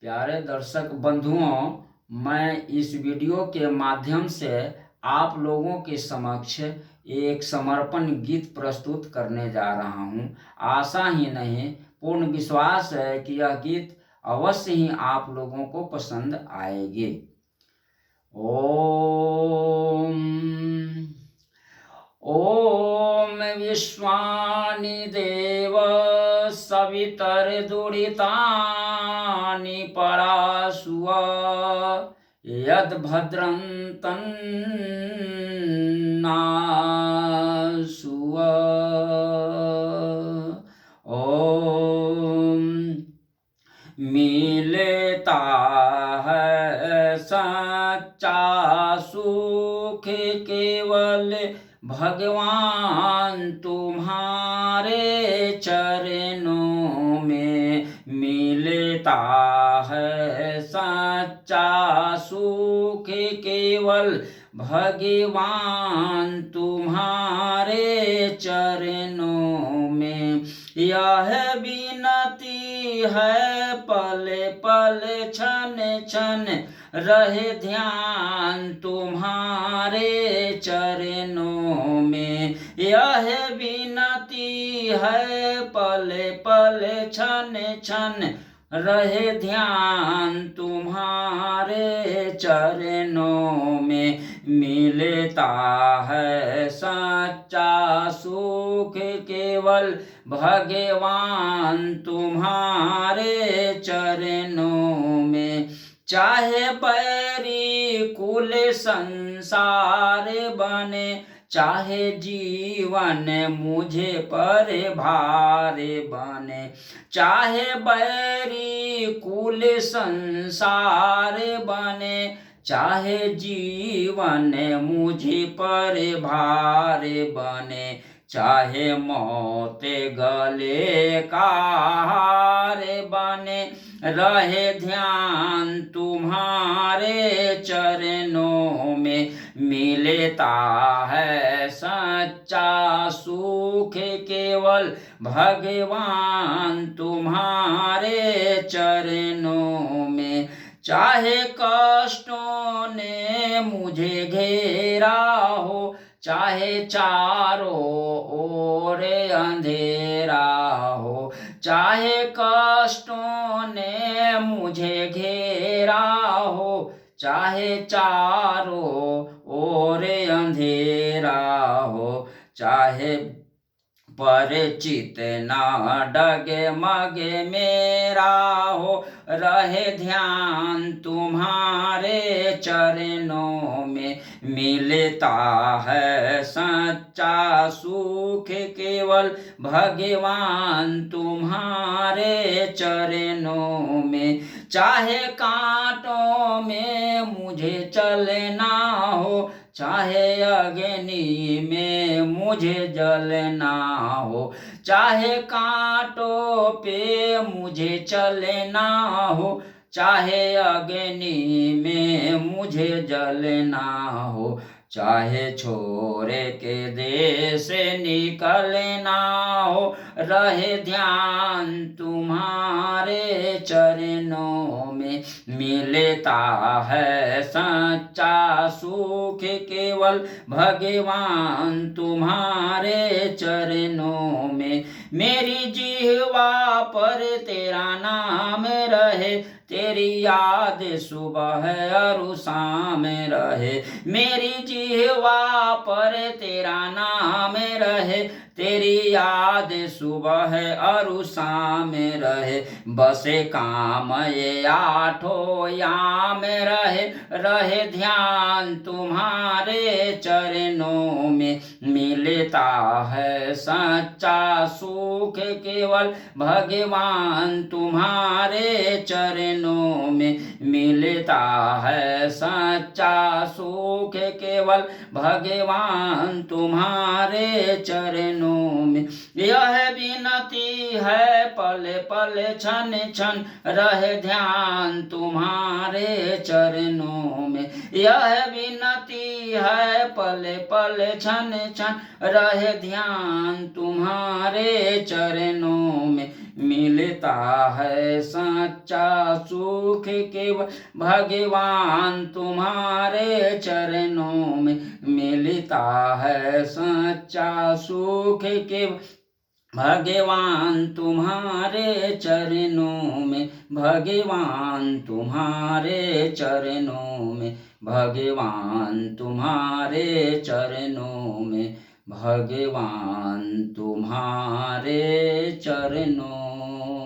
प्यारे दर्शक बंधुओं, मैं इस वीडियो के माध्यम से आप लोगों के समक्ष एक समर्पण गीत प्रस्तुत करने जा रहा हूं। आशा ही नहीं, पूर्ण विश्वास है कि यह गीत अवश्य ही आप लोगों को पसंद आएगी। ओम ओम विश्वानि देव सवितर्दुरितानि परासुव यद् भद्रं तन्नासुव। ओम मिलता है सच्चा सुख केवल भगवान तुम्हारे चरणों में। मिलता है सच्चा सुख केवल भगवान तुम्हारे चरणों में। यह विनती है पल पल क्षण क्षण रहे ध्यान तुम्हारे चरणों में। यह विनती है पल पल क्षण क्षण रहे ध्यान तुम्हारे चरणों में। मिलता है सच्चा सुख केवल भगवान तुम्हारे चरणों में। चाहे बैरी कुल संसार बने, चाहे जीवन मुझे पर भार बने। चाहे बैरी कुल संसार बने, चाहे जीवन मुझे पर भार बने। चाहे मौत गले का हार बने, रहे ध्यान तुम्हारे चरणों में। मिलता है सच्चा सुख केवल भगवान तुम्हारे चरणों में। चाहे कष्टों ने मुझे घेरा हो, चाहे चारों ओर अंधेरा हो। चाहे कष्टों ने मुझे घेरा हो, चाहे चारों ओर अंधेरा हो। चाहे परिचित न डगे मगे मेरा हो, रहे ध्यान तुम्हारे चरणों में। मिलता है सच्चा सुख केवल भगवान तुम्हारे चरणों में। चाहे कांटों में मुझे चलना हो, चाहे अग्नि में मुझे जलना हो। चाहे कांटों पे मुझे चलना हो, चाहे अग्नि में मुझे जलना हो। चाहे छोरे के देश निकलना हो, रहे ध्यान तुम्हारे चरणों में। मिलता है सच्चा सुख केवल भगवान तुम्हारे चरणों में। मेरी जिह्वा पर तेरा नाम रहे, तेरी याद सुबह और शाम रहे। मेरी जिह्वा पर तेरा नाम रहे, तेरी याद सुबह और शाम रहे। बसे काम ये आठों याम रहे, रहे ध्यान तुम्हारे चरणों में। मिलता है सच्चा सुख केवल भगवान तुम्हारे चरणों में। मिलता है सच्चा सुख केवल भगवान तुम्हारे चरणों में। यह विनती है पल पल क्षण क्षण रहे ध्यान तुम्हारे चरणों में। यह विनती है पल पल क्षण क्षण रहे ध्यान तुम्हारे चरणों में। मिलता है सच्चा सुख केवल भगवान तुम्हारे चरणों में। मिलता है सच्चा सुख केवल भगवान तुम्हारे चरणों में। भगवान तुम्हारे चरणों में। भगवान तुम्हारे चरणों में। भगवान तुम्हारे चरणों